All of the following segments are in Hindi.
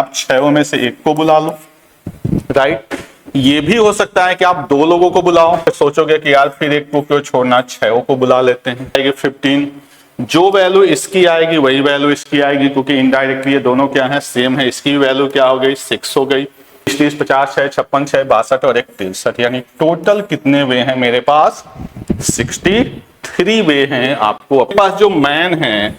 आप 6 में से एक को बुला लो, राइट। ये भी हो सकता है कि आप 2 लोगों को बुलाओ, फिर सोचोगे कि यार फिर एक को क्यों छोड़ना, 6 को बुला लेते हैं। आएगी 15, जो वैल्यू इसकी आएगी वही वैल्यू इसकी आएगी, क्योंकि इनडायरेक्टली ये दोनों क्या है, सेम है। इसकी वैल्यू क्या हो गई, 6 हो गई। 30, 50, 6, 56, 6, 62 और 63, यानी टोटल कितने वे हैं मेरे पास, 63 वे हैं। आपको अपने पास जो मैन है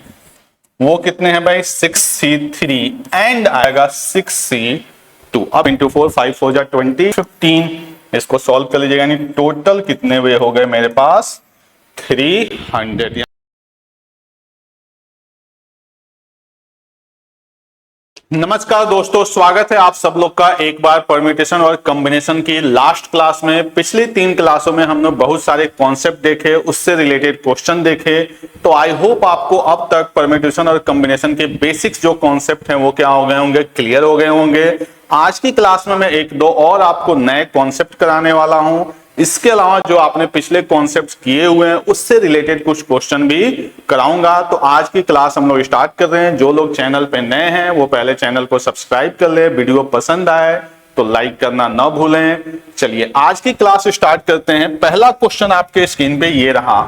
वो कितने हैं भाई, 6C3 एंड आएगा 6C2। अब इंटू 4, 5 4 जा 20, 15, इसको सॉल्व कर लीजिएगा, यानी टोटल कितने वे हो गए मेरे पास, 300। नमस्कार दोस्तों, स्वागत है आप सब लोग का एक बार परम्यूटेशन और कॉम्बिनेशन की लास्ट क्लास में। पिछली 3 क्लासों में हमने बहुत सारे कॉन्सेप्ट देखे, उससे रिलेटेड क्वेश्चन देखे। तो आई होप आपको अब तक परम्यूटेशन और कॉम्बिनेशन के बेसिक्स जो कॉन्सेप्ट हैं वो क्या हो गए होंगे, क्लियर हो गए होंगे। आज की क्लास में मैं 1-2 और आपको नए कॉन्सेप्ट कराने वाला हूं। इसके अलावा जो आपने पिछले कॉन्सेप्ट्स किए हुए हैं उससे रिलेटेड कुछ क्वेश्चन भी कराऊंगा। तो आज की क्लास हम लोग स्टार्ट कर रहे हैं। जो लोग चैनल पे नए हैं वो पहले चैनल को सब्सक्राइब कर ले, वीडियो पसंद आए तो लाइक करना ना भूलें। चलिए आज की क्लास स्टार्ट करते हैं। पहला क्वेश्चन आपके स्क्रीन पे ये रहा,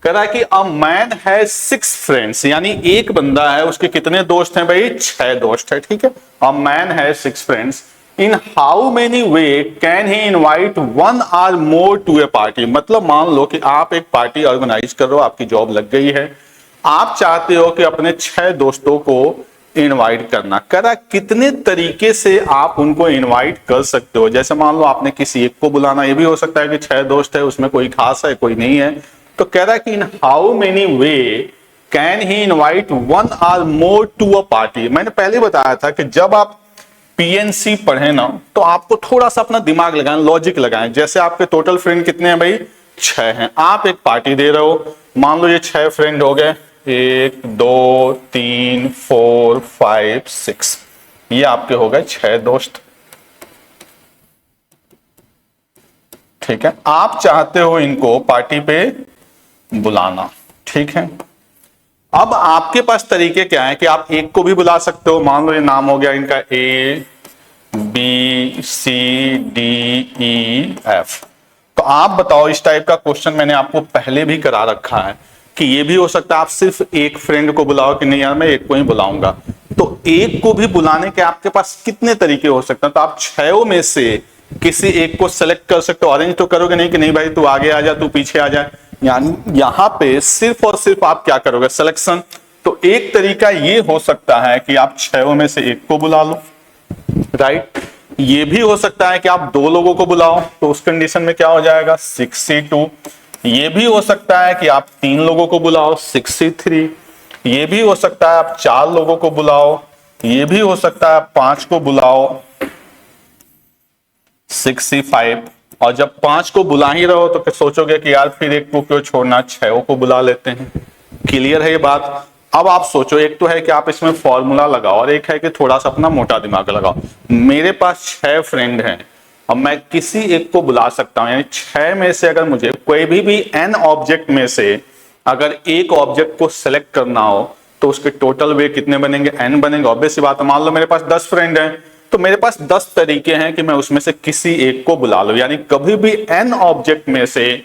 कह रहा है कि अ मैन है 6 फ्रेंड्स, यानी एक बंदा है, उसके कितने दोस्त हैं भाई, 6 दोस्त है, ठीक है। अ मैन है 6 friends, in how many way can he invite 1 or more to a party. मतलब मान लो कि आप एक पार्टी ऑर्गेनाइज कर रहे हो, आपकी जॉब लग गई है, आप चाहते हो कि अपने 6 दोस्तों को इनवाइट करना। कह रहा कितने तरीके से आप उनको इनवाइट कर सकते हो। जैसे मान लो आपने किसी एक को बुलाना, ये भी हो सकता है कि 6 दोस्त है, उसमें कोई खास है कोई नहीं है। तो कह रहा है कि in how many way can he invite 1 or more to a party. मैंने पहले बताया था कि जब आप पीएनसी पढ़े ना तो आपको थोड़ा सा अपना दिमाग लगाएं, लॉजिक लगाएं। जैसे आपके टोटल फ्रेंड कितने हैं भाई, 6 हैं। आप एक पार्टी दे रहे हो, मान लो ये 6 फ्रेंड हो गए, 1 2 3 4 5 6, ये आपके हो गए 6 दोस्त, ठीक है। आप चाहते हो इनको पार्टी पे बुलाना, ठीक है। अब आपके पास तरीके क्या है कि आप एक को भी बुला सकते हो। मान लो ये नाम हो गया इनका ABCDEF। तो आप बताओ, इस टाइप का क्वेश्चन मैंने आपको पहले भी करा रखा है कि ये भी हो सकता है आप सिर्फ एक फ्रेंड को बुलाओ कि नहीं यार मैं एक को ही बुलाऊंगा। तो एक को भी बुलाने के आपके पास कितने तरीके हो सकते हैं। तो आप 6 में से किसी एक को सेलेक्ट कर सकते हो। अरेंज तो करोगे नहीं कि नहीं भाई तू आगे आ जा, तू पीछे आ जा, यानी यहां पे सिर्फ और सिर्फ आप क्या करोगे, सिलेक्शन। तो एक तरीका ये हो सकता है कि आप 6 में से एक को बुला लो, राइट। ये भी हो सकता है कि आप 2 लोगों को बुलाओ, तो उस कंडीशन में क्या हो जाएगा, 6C2। ये भी हो सकता है कि आप 3 लोगों को बुलाओ, 6C3। ये भी हो सकता है आप 4 लोगों को बुलाओ। ये भी हो सकता है आप 5 को बुलाओ, 6C5। और जब 5 को बुला ही रहो तो फिर सोचोगे कि यार फिर एक को क्यों छोड़ना, 6 को बुला लेते हैं। क्लियर है ये बात। अब आप सोचो, एक तो है कि आप इसमें फॉर्मूला लगाओ और एक है कि थोड़ा सा अपना मोटा दिमाग लगाओ। मेरे पास 6 फ्रेंड हैं और मैं किसी एक को बुला सकता हूं, यानी 6 में से अगर मुझे कोई भी n ऑब्जेक्ट में से अगर एक ऑब्जेक्ट को सिलेक्ट करना हो तो उसके टोटल वे कितने बनेंगे, n बनेंगे। ऑब्वियस सी बात है। मान लो मेरे पास 10 फ्रेंड हैं तो मेरे पास 10 तरीके हैं कि मैं उसमें से किसी एक को बुला लूं। यानी कभी भी n ऑब्जेक्ट में से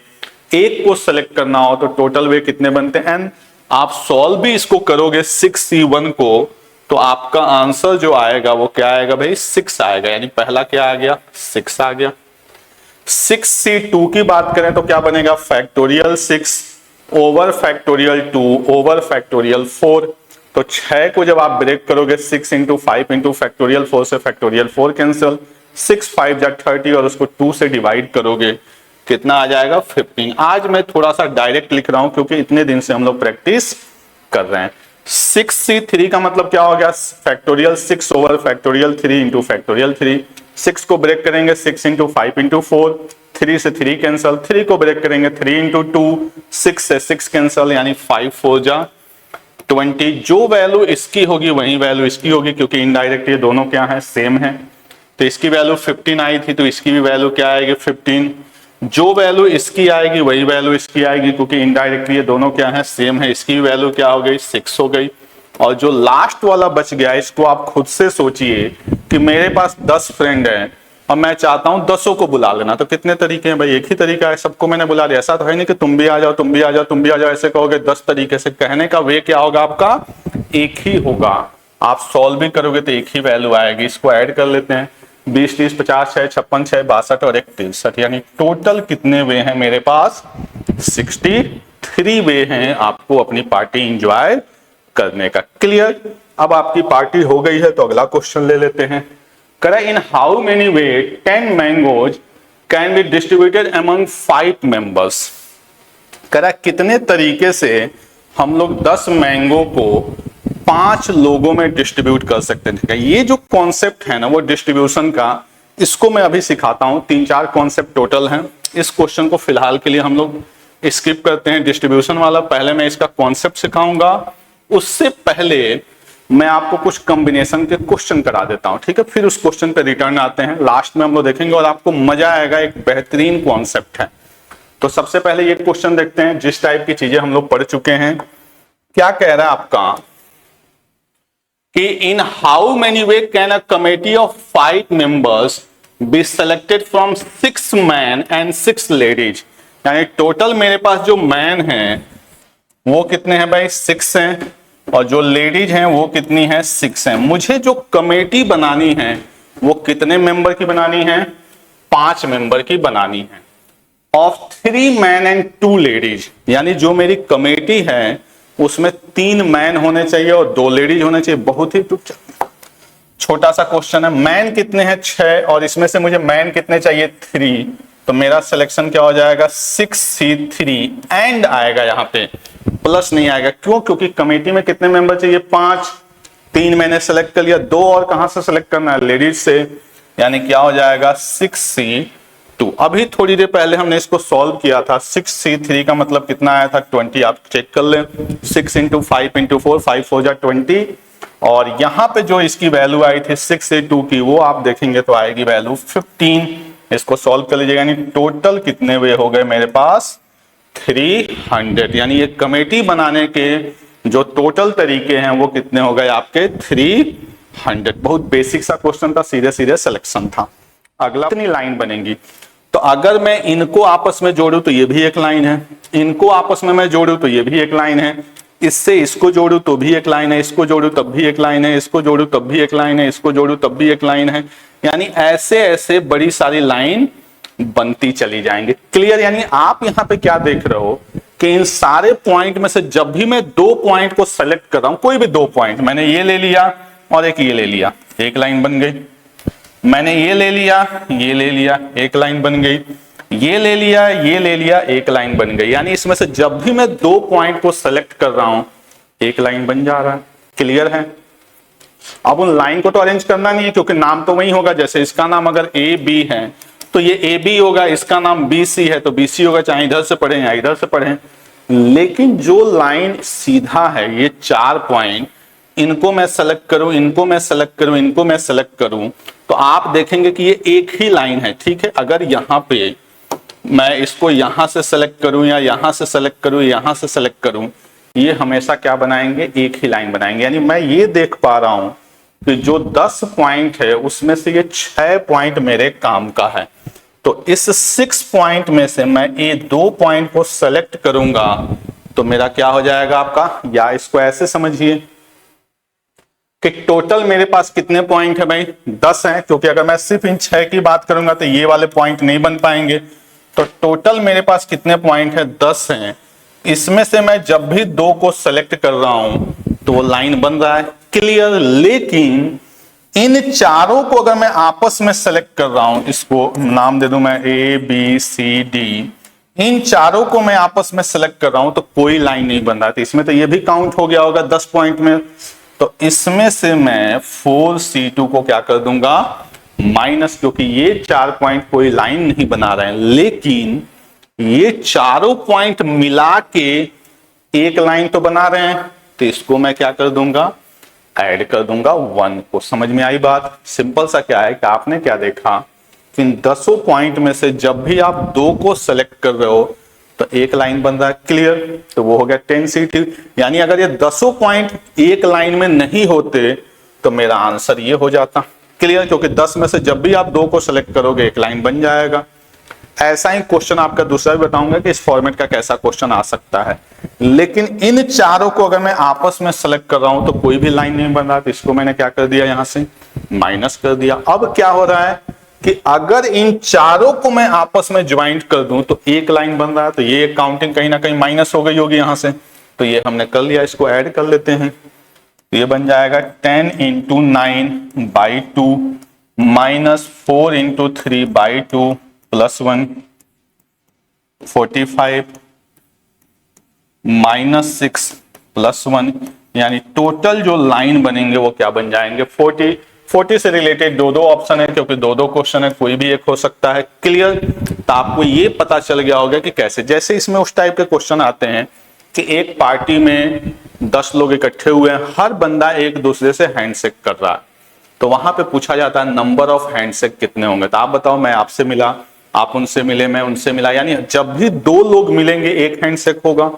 एक को सेलेक्ट करना हो तो टोटल वे कितने बनते हैं, n। आप सॉल्व भी इसको करोगे 6C1 को तो आपका आंसर जो आएगा वो क्या आएगा भाई, 6 आएगा। यानी पहला क्या आ गया, 6 आ गया। 6C2 की बात करें तो क्या बनेगा, factorial 6 over factorial 2 over factorial 4। तो 6 को जब आप ब्रेक करोगे 6 इंटू 5 इंटू फैक्टोरियल 4 से फैक्टोरियल 4 कैंसिल, 6 5 जा 30 और उसको 2 से डिवाइड करोगे, कितना आ जाएगा, 15। आज मैं थोड़ा सा डायरेक्ट लिख रहा हूं क्योंकि इतने दिन से हम लोग प्रैक्टिस कर रहे हैं। 6C3 का मतलब क्या हो गया, factorial 6 over factorial 3 into factorial 3। 6 को ब्रेक करेंगे 6 इंटू 5 इंटू 4, 3 से 3 कैंसिल, 3 को ब्रेक करेंगे 3 इंटू 2, 6 से 6 कैंसिल, यानी 5 4 जा 20। जो वैल्यू इसकी होगी वही वैल्यू इसकी होगी, क्योंकि इनडायरेक्ट ये दोनों क्या है, सेम है। तो इसकी वैल्यू 15 आई थी तो इसकी भी वैल्यू क्या आएगी, 15। जो वैल्यू इसकी आएगी वही वैल्यू इसकी आएगी, क्योंकि इनडायरेक्टली ये दोनों क्या है, सेम है। इसकी वैल्यू क्या हो गई, 6 हो गई। और जो लास्ट वाला बच गया इसको आप खुद से सोचिए कि मेरे पास 10 फ्रेंड हैं और मैं चाहता हूं 10 को बुला लेना। तो कितने तरीके हैं भाई? एक ही तरीका है, सबको मैंने बुला लिया। ऐसा तो है नहीं कि तुम भी आ जाओ, तुम भी आ जाओ, तुम भी आ जाओ, ऐसे कहोगे। 10 तरीके से कहने का वे क्या होगा आपका? एक ही होगा। आप सॉल्व भी करोगे तो एक ही वैल्यू आएगी। इसको ऐड कर लेते हैं, 20, 30, 50, 6, 56, 6, 62 और 1, 63। यानी टोटल कितने वे हैं मेरे पास? 63 वे हैं आपको अपनी पार्टी एंजॉय करने का। क्लियर? अब आपकी पार्टी हो गई है तो अगला क्वेश्चन ले लेते हैं। करा in how many way 10 mangoes can be distributed among 5 members. करा कितने तरीके से हम लोग 10 मैंगो को 5 लोगों में डिस्ट्रीब्यूट कर सकते हैं। ये जो कॉन्सेप्ट है ना वो डिस्ट्रीब्यूशन का, इसको मैं अभी सिखाता हूं। 3-4 कॉन्सेप्ट टोटल हैं। इस क्वेश्चन को फिलहाल के लिए हम लोग स्किप करते हैं, डिस्ट्रीब्यूशन वाला। पहले मैं इसका कॉन्सेप्ट सिखाऊंगा, उससे पहले मैं आपको कुछ कॉम्बिनेशन के क्वेश्चन करा देता हूं, ठीक है? फिर उस क्वेश्चन पे रिटर्न आते हैं, लास्ट में हम लोग देखेंगे और आपको मजा आएगा। एक बेहतरीन कॉन्सेप्ट है। तो सबसे पहले ये क्वेश्चन देखते हैं। जिस टाइप की चीजें हम लोग पढ़ चुके हैं, क्या कह रहा है आपका कि in how many way can a committee of 5 members be selected from 6 man and 6 ladies. यानी टोटल मेरे पास जो मैन हैं वो कितने हैं भाई? 6 हैं, और जो लेडीज हैं वो कितनी हैं? 6 हैं। मुझे जो कमेटी बनानी है वो कितने मेंबर की बनानी है? 5 मेंबर की बनानी है, ऑफ 3 मैन एंड 2 लेडीज। यानी जो मेरी कमेटी है उसमें 3 मैन होने चाहिए और 2 लेडीज होने चाहिए। बहुत ही छोटा सा क्वेश्चन है। मैन कितने हैं? 6, और इसमें से मुझे मैन कितने चाहिए? 3। तो मेरा सिलेक्शन क्या हो जाएगा? 6C3 एंड आएगा, यहां पे प्लस नहीं आएगा। क्यों? क्योंकि कमेटी में कितने मेंबर चाहिए? 5। 3 मैंने सेलेक्ट कर लिया, 2 और कहां से सेलेक्ट करना है? लेडीज से। यानी क्या हो जाएगा? 6C2। अभी थोड़ी देर पहले हमने इसको सॉल्व किया था। 6C3 का मतलब कितना आया था? 20। आप चेक कर लें। 6 × 5 × 4, 5 4 जा 20। और यहां पे जो इसकी वैल्यू आई थी 6A2 की, वो आप देखेंगे तो आएगी वैल्यू 15। इसको सॉल्व कर लीजिएगा। यानी टोटल कितने वे हो गए मेरे पास? 300। यानी ये कमेटी बनाने के जो टोटल तरीके हैं वो कितने हो गए आपके? 300। बहुत बेसिक सा क्वेश्चन था, सीधे सीधे सिलेक्शन था। अगला कितनी लाइन बनेंगी? तो अगर मैं इनको आपस में जोड़ूं तो ये भी एक लाइन है, इनको आपस में मैं जोड़ूं तो ये भी एक लाइन है, इससे इसको जोड़ूं तो भी एक लाइन है, इसको जोड़ूं तब भी एक लाइन है, इसको जोड़ूं तब भी एक लाइन है, इसको जोड़ूं तब भी एक लाइन है। यानी ऐसे ऐसे बड़ी सारी लाइन बनती चली जाएंगी। क्लियर? यानी आप यहां पे क्या देख रहे हो कि इन सारे पॉइंट में से जब भी मैं 2 पॉइंट को सेलेक्ट कर रहा हूं, कोई भी 2 पॉइंट, मैंने ये ले लिया और एक ये ले लिया, एक लाइन बन गई। मैंने ये ले लिया, ये ले लिया, एक लाइन बन गई। ये ले लिया, ये ले लिया, एक लाइन बन गई। यानी इसमें से जब भी मैं 2 पॉइंट को सेलेक्ट कर रहा हूं एक लाइन बन जा रहा है। क्लियर है? अब उन लाइन को तो अरेंज करना नहीं है क्योंकि नाम तो वही होगा। जैसे इसका नाम अगर ए बी है तो ये ए बी होगा, इसका नाम बी सी है तो बी सी होगा, चाहे इधर से पढ़े या इधर से पढ़े। लेकिन जो लाइन सीधा है, ये 4 पॉइंट, इनको मैं सेलेक्ट करूं, इनको मैं सेलेक्ट करूं, इनको मैं सेलेक्ट करूं, तो आप देखेंगे कि ये एक ही लाइन है। ठीक है? अगर यहां पे मैं इसको यहां से सेलेक्ट करूं या यहां से सेलेक्ट करूं, यहां से सेलेक्ट करूं, ये हमेशा क्या बनाएंगे? एक ही लाइन बनाएंगे। यानी मैं ये देख पा रहा हूं कि जो 10 पॉइंट है उसमें से ये 6 पॉइंट मेरे काम का है। तो इस 6 पॉइंट में से मैं ये 2 पॉइंट को सेलेक्ट करूंगा तो मेरा क्या हो जाएगा आपका? या इसको ऐसे समझिए कि टोटल मेरे पास कितने पॉइंट है भाई? 10 है, क्योंकि अगर मैं सिर्फ इन 6 की बात करूंगा तो ये वाले पॉइंट नहीं बन पाएंगे। तो टोटल मेरे पास कितने पॉइंट है? 10 हैं। इसमें से मैं जब भी 2 को सेलेक्ट कर रहा हूं तो वो लाइन बन रहा है। क्लियर? लेकिन इन चारों को अगर मैं आपस में सेलेक्ट कर रहा हूं, इसको नाम दे दूं मैं ए बी सी डी, इन चारों को मैं आपस में सेलेक्ट कर रहा हूं तो कोई लाइन नहीं बन रहा है। तो इसमें तो ये भी काउंट हो गया होगा 10 पॉइंट में। तो इसमें से मैं 4C2 को क्या कर दूंगा? माइनस, क्योंकि ये 4 पॉइंट कोई लाइन नहीं बना रहे हैं। लेकिन ये चारों पॉइंट मिला के एक लाइन तो बना रहे हैं, तो इसको मैं क्या कर दूंगा? ऐड कर दूंगा 1 को। समझ में आई बात? सिंपल सा क्या है कि आपने क्या देखा, इन 10 पॉइंट में से जब भी आप 2 को सेलेक्ट कर रहे हो तो तो एक लाइन बन रहा है, क्लियर। तो वो हो गया 10C3। यानी अगर ये 10 पॉइंट एक लाइन में नहीं होते तो मेरा आंसर ये हो जाता, क्लियर। क्योंकि 10 में से जब भी आप 2 को सेलेक्ट करोगे एक लाइन बन जाएगा। ऐसा ही क्वेश्चन आपका दूसरा भी बताऊंगा कि इस फॉर्मेट का कैसा क्वेश्चन आ सकता है। लेकिन इन चारों को अगर मैं आपस में सेलेक्ट कर रहा हूं तो कोई भी लाइन नहीं बन रहा, तो इसको मैंने क्या कर दिया, यहां से माइनस कर दिया। अब क्या हो रहा है कि अगर इन चारों को मैं आपस में ज्वाइंट कर दूं तो एक लाइन बन रहा है, तो ये काउंटिंग कहीं ना कहीं माइनस हो गई होगी यहां से, तो ये हमने कर लिया। इसको ऐड कर लेते हैं, तो ये बन जाएगा 10 × 9/2 माइनस 4 × 3/2 प्लस 1 45 माइनस 6 प्लस 1। यानी टोटल जो लाइन बनेंगे वो क्या बन जाएंगे, 40। 40 से रिलेटेड दो ऑप्शन है, क्योंकि दो क्वेश्चन है, कोई भी एक हो सकता है, क्लियर। तो आपको ये पता चल गया होगा कि कैसे, जैसे इसमें उस टाइप के क्वेश्चन आते हैं कि एक पार्टी में 10 लोग इकट्ठे हुए हैं, हर बंदा एक दूसरे से हैंडशेक कर रहा है, तो वहां पे पूछा जाता है नंबर ऑफ हैंडशेक कितने होंगे। तो आप बताओ, मैं आपसे मिला, आप उनसे मिले, मैं उनसे मिला, यानी जब भी 2 लोग मिलेंगे एक हैंडशेक होगा।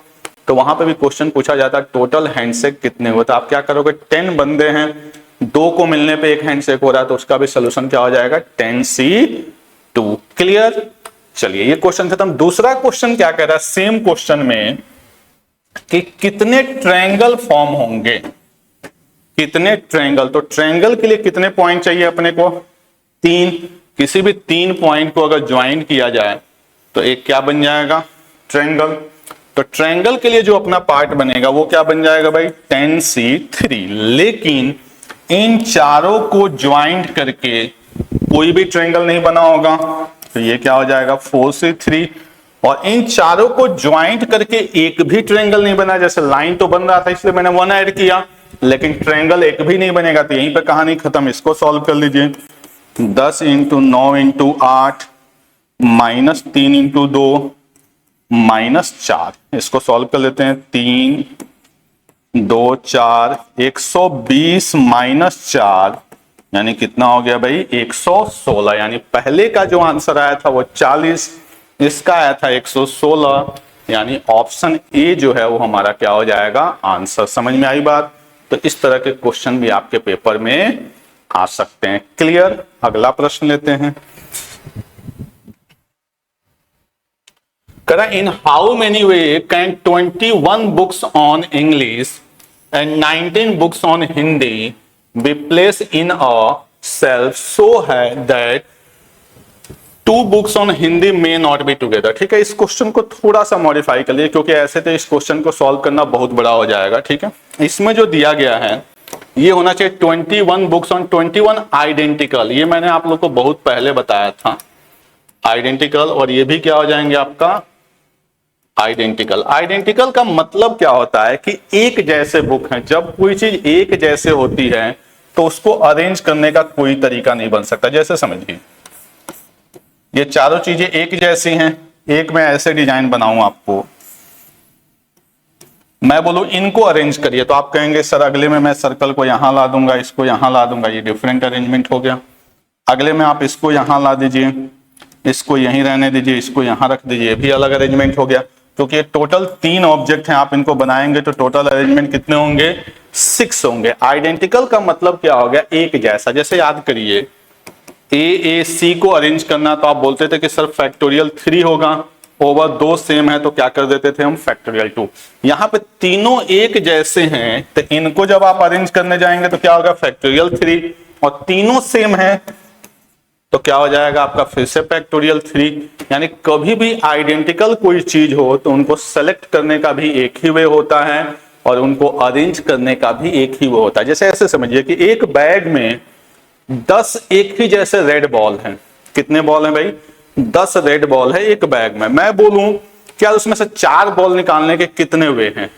तो वहां पे भी क्वेश्चन पूछा जाता है टोटल हैंडशेक कितने हुए। तो आप क्या करोगे, 10 बंदे हैं, 2 को मिलने पे एक हैंडशेक हो रहा है, तो उसका भी सोल्यूशन क्या हो जाएगा, 10C2, क्लियर। चलिए ये क्वेश्चन खत्म। दूसरा क्वेश्चन क्या कह रहा है सेम क्वेश्चन में कि कितने ट्रायंगल फॉर्म होंगे, कितने ट्रायंगल। तो ट्रायंगल के लिए कितने पॉइंट चाहिए अपने को, 3। किसी भी 3 पॉइंट को अगर ज्वाइन किया जाए तो एक क्या बन जाएगा, ट्रायंगल। तो ट्रायंगल के लिए जो अपना पार्ट बनेगा वो क्या बन जाएगा भाई, 10C3। लेकिन इन चारों को ज्वाइंट करके कोई भी ट्रायंगल नहीं बना होगा, तो ये क्या हो जाएगा, 4C3। और इन चारों को ज्वाइंट करके एक भी ट्रायंगल नहीं बना, जैसे लाइन तो बन रहा था इसलिए मैंने 1 ऐड किया, लेकिन ट्रायंगल एक भी नहीं बनेगा, तो यहीं पे कहानी खत्म। इसको सॉल्व कर लीजिए, 10 × 9 × 8 माइनस 3 × 2 माइनस 4। इसको सॉल्व कर लेते हैं, 3 2 4 120 माइनस 4 यानी कितना हो गया भाई, 116। यानी पहले का जो आंसर आया था वो 40, इसका आया था 116, यानी ऑप्शन ए जो है वो हमारा क्या हो जाएगा, आंसर। समझ में आई बात। तो इस तरह के क्वेश्चन भी आपके पेपर में आ सकते हैं, क्लियर। अगला प्रश्न लेते हैं। In how many way can 21 books on English and 19 books on Hindi be placed in a shelf so that 2 books on Hindi may not be together। ठीक है, इस क्वेश्चन को थोड़ा सा मॉडिफाई कर लिए, क्योंकि ऐसे तो इस क्वेश्चन को सॉल्व करना बहुत बड़ा हो जाएगा। ठीक है, इसमें जो दिया गया है ये होना चाहिए 21 बुक्स ऑन 21 आइडेंटिकल। ये मैंने आप लोग को बहुत पहले बताया था, आइडेंटिकल। और ये भी क्या हो जाएंगे आपका, आइडेंटिकल। आइडेंटिकल का मतलब क्या होता है कि एक जैसे बुक हैं। जब कोई चीज एक जैसे होती है तो उसको अरेंज करने का कोई तरीका नहीं बन सकता। जैसे समझिए, ये चारों चीजें एक जैसी हैं, एक मैं ऐसे डिजाइन बनाऊं आपको, मैं बोलूं इनको अरेंज करिए, तो आप कहेंगे सर अगले में मैं सर्कल को यहां ला दूंगा, इसको यहां ला दूंगा, ये डिफरेंट अरेंजमेंट हो गया। अगले में आप इसको यहां ला दीजिए, इसको यहीं रहने दीजिए, इसको यहां रख दीजिए, ये भी अलग अरेंजमेंट हो गया। क्योंकि टोटल 3 ऑब्जेक्ट हैं, आप इनको बनाएंगे तो टोटल अरेंजमेंट कितने होंगे, 6 होंगे। आइडेंटिकल का मतलब क्या हो गया, एक जैसा। जैसे याद करिए, ए सी को अरेंज करना तो आप बोलते थे कि सर फैक्टोरियल 3 होगा, ओवर 2 सेम है तो क्या कर देते थे हम, फैक्टोरियल 2। यहाँ पे तीनों एक जैसे हैं तो इनको जब आप अरेंज करने जाएंगे तो क्या होगा, फैक्टोरियल 3। और तीनों सेम है तो क्या हो जाएगा आपका, फिर से फैक्टोरियल 3। यानी कभी भी आइडेंटिकल कोई चीज हो तो उनको सेलेक्ट करने का भी एक ही वे होता है और उनको अरेंज करने का भी एक ही वो होता है। जैसे ऐसे समझिए कि एक बैग में 10 एक ही जैसे रेड बॉल हैं। कितने बॉल हैं भाई, 10 रेड बॉल है एक बैग में। मैं बोलूं क्या उसमें से 4 बॉल निकालने के कितने वे हैं,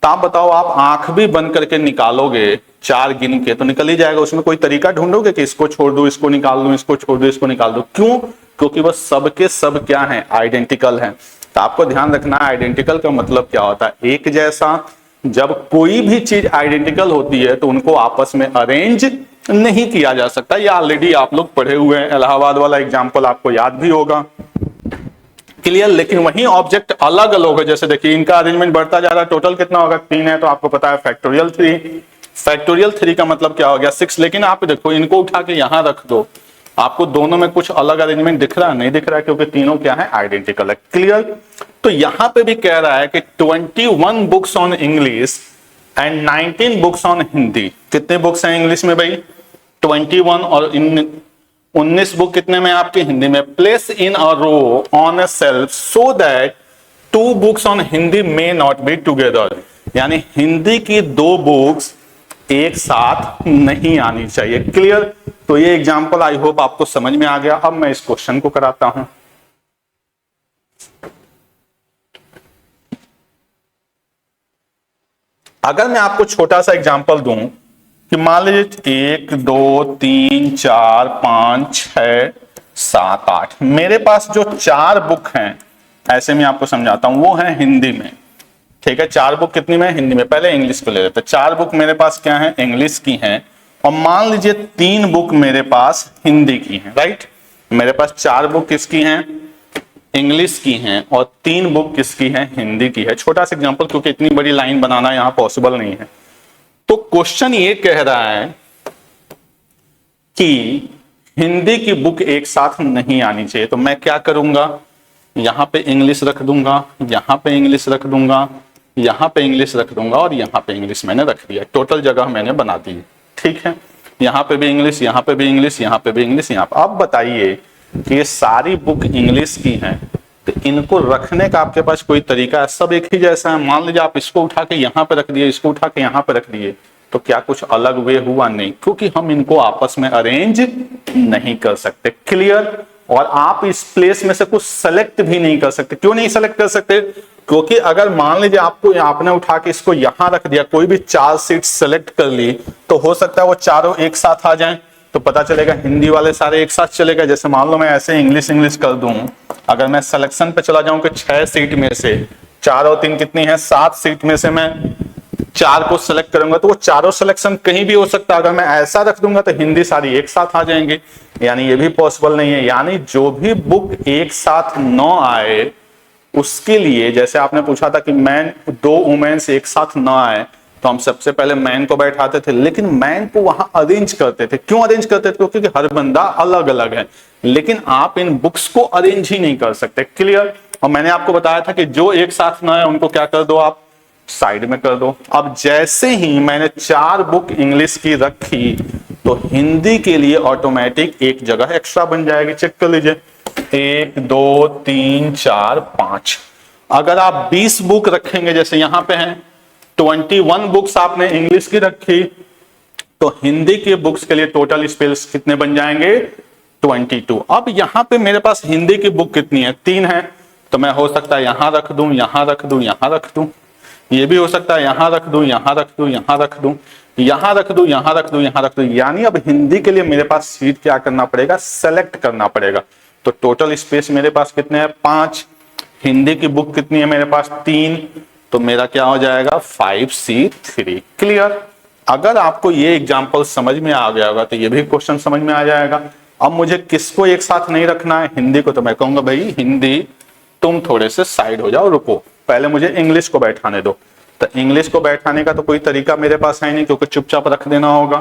तो आप बताओ, आप आंख भी बंद करके निकालोगे 4 गिन के तो निकल ही जाएगा। उसमें कोई तरीका ढूंढोगे कि इसको छोड़ दो, इसको निकाल दो, इसको छोड़ दो, इसको निकाल दो, क्यों? क्योंकि वह सबके सब क्या है, आइडेंटिकल हैं। तो आपको ध्यान रखना है आइडेंटिकल का मतलब क्या होता है, एक जैसा। जब कोई भी चीज आइडेंटिकल होती है तो उनको आपस में अरेंज नहीं किया जा सकता। ये ऑलरेडी आप लोग पढ़े हुए हैं, इलाहाबाद वाला एग्जाम्पल आपको याद भी होगा। क्लियर। लेकिन वही ऑब्जेक्ट अलग अलग है, जैसे देखिए इनका अरेंजमेंट बढ़ता जा रहा है, टोटल कितना होगा 3 है, तो आपको पता है फैक्टोरियल 3। फैक्टोरियल 3 का मतलब क्या हो गया 6। लेकिन आप देखो इनको उठा के यहां रख दो, आपको दोनों में कुछ अलग अरेंजमेंट दिख रहा है? नहीं दिख रहा है, क्योंकि तीनों क्या है आइडेंटिकल है। क्लियर। तो यहां पे भी कह रहा है कि 21 books on English and 19 books on Hindi. कितने बुक्स हैं इंग्लिश में भाई? 21, और 19 बुक कितने में आपके हिंदी में। Place in a row on a shelf so that 2 books on Hindi may not be together. यानी हिंदी की 2 बुक्स एक साथ नहीं आनी चाहिए। क्लियर। तो ये एग्जांपल आई होप आपको समझ में आ गया। अब मैं इस क्वेश्चन को कराता हूं। अगर मैं आपको छोटा सा एग्जांपल दूं कि मान लीजिए 1 2 3 4 5 6 7 8, मेरे पास जो 4 बुक हैं, ऐसे मैं आपको समझाता हूं, वो है हिंदी में। ठीक है, 4 बुक कितनी में? हिंदी में। पहले इंग्लिश को ले लेते हैं। 4 बुक मेरे पास क्या है? इंग्लिश की हैं। और मान लीजिए 3 बुक मेरे पास हिंदी की हैं। राइट, मेरे पास 4 बुक किसकी हैं? इंग्लिश की हैं, और 3 बुक किसकी हैं? हिंदी की है। छोटा सा एग्जांपल, क्योंकि इतनी बड़ी लाइन बनाना यहां पॉसिबल नहीं है। तो क्वेश्चन ये कह रहा है कि हिंदी की बुक एक साथ नहीं आनी चाहिए। तो मैं क्या करूंगा? यहां पे इंग्लिश रख दूंगा, यहां पे इंग्लिश रख दूंगा, यहां पे इंग्लिश रख दूंगा, और यहां पे इंग्लिश मैंने रख दिया। टोटल जगह मैंने बना दी। ठीक है, यहां पे भी इंग्लिश, यहां पे भी इंग्लिश, यहां पे भी इंग्लिश, यहां पे। अब बताइए कि ये सारी बुक इंग्लिश की हैं, तो इनको रखने का आपके पास कोई तरीका है? सब एक ही जैसा है। मान लीजिए आप इसको उठा के यहां पे रख दिए, इसको उठा के यहां पे रख दिए, तो क्या कुछ अलग वे हुआ? नहीं, क्योंकि हम इनको आपस में अरेंज नहीं कर सकते। क्लियर। और आप इस प्लेस में से कुछ सेलेक्ट भी नहीं कर सकते। क्यों नहीं सेलेक्ट कर सकते? क्योंकि अगर मान लीजिए आपको आपने उठा के इसको यहां रख दिया, कोई भी 4 सीट सेलेक्ट कर ली, तो हो सकता है वो चारों एक साथ आ जाएं, तो पता चलेगा हिंदी वाले सारे एक साथ चलेगा। जैसे मान लो मैं ऐसे इंग्लिश कर दूं, अगर मैं सिलेक्शन पे चला जाऊं कि 6 सीट में से 4 और 3 कितनी है? 7 सीट में से मैं 4 को सिलेक्ट करूंगा, तो वो चारों सिलेक्शन कहीं भी हो सकता है। अगर मैं ऐसा रख दूंगा तो हिंदी सारी एक साथ आ जाएंगे, यानी ये भी पॉसिबल नहीं है। यानी जो भी बुक एक साथ न आए, उसके लिए, जैसे आपने पूछा था कि मैन 2 वुमेन्स एक साथ न आए, तो हम सबसे पहले मैन को बैठाते थे, लेकिन मैन को वहां अरेंज करते थे। क्यों अरेंज करते थे? क्योंकि हर बंदा अलग अलग है। लेकिन आप इन बुक्स को अरेंज ही नहीं कर सकते। क्लियर। और मैंने आपको बताया था कि जो एक साथ ना है उनको क्या कर दो आप? साइड में कर दो। अब जैसे ही मैंने 4 बुक इंग्लिश की रखी, तो हिंदी के लिए ऑटोमेटिक एक जगह एक्स्ट्रा बन जाएगी। चेक कर लीजिए, 1 2 3 4 5। अगर आप 20 बुक रखेंगे, जैसे यहां पे हैं 21 बुक्स आपने इंग्लिश की रखी, तो हिंदी के बुक्स के लिए टोटल स्पेस कितने बन जाएंगे? 22। अब यहां पे मेरे पास हिंदी की बुक कितनी है? 3 है। तो मैं हो सकता है यहां रख दूं, यहां रख दूं, यहां रख दूं। ये भी हो सकता है यहां रख दूं, यहां रख दूं, यहां रख दूं, यहां रख दूं, यहां रख दूं, यहां रख दूं। यानी अब हिंदी के लिए मेरे पास सीट क्या करना पड़ेगा? सेलेक्ट करना पड़ेगा। तो टोटल स्पेस मेरे पास कितने हैं? 5। हिंदी की बुक कितनी है मेरे पास? 3। तो मेरा क्या हो जाएगा? 5C3। क्लियर। अगर आपको ये एग्जांपल समझ में आ गया होगा, तो ये भी क्वेश्चन समझ में आ जाएगा। अब मुझे किसको एक साथ नहीं रखना है? हिंदी को। तो मैं कहूंगा भाई हिंदी तुम थोड़े से साइड हो जाओ, रुको, पहले मुझे इंग्लिश को बैठाने दो। तो इंग्लिश को बैठाने का तो कोई तरीका मेरे पास है नहीं, क्योंकि चुपचाप रख देना होगा।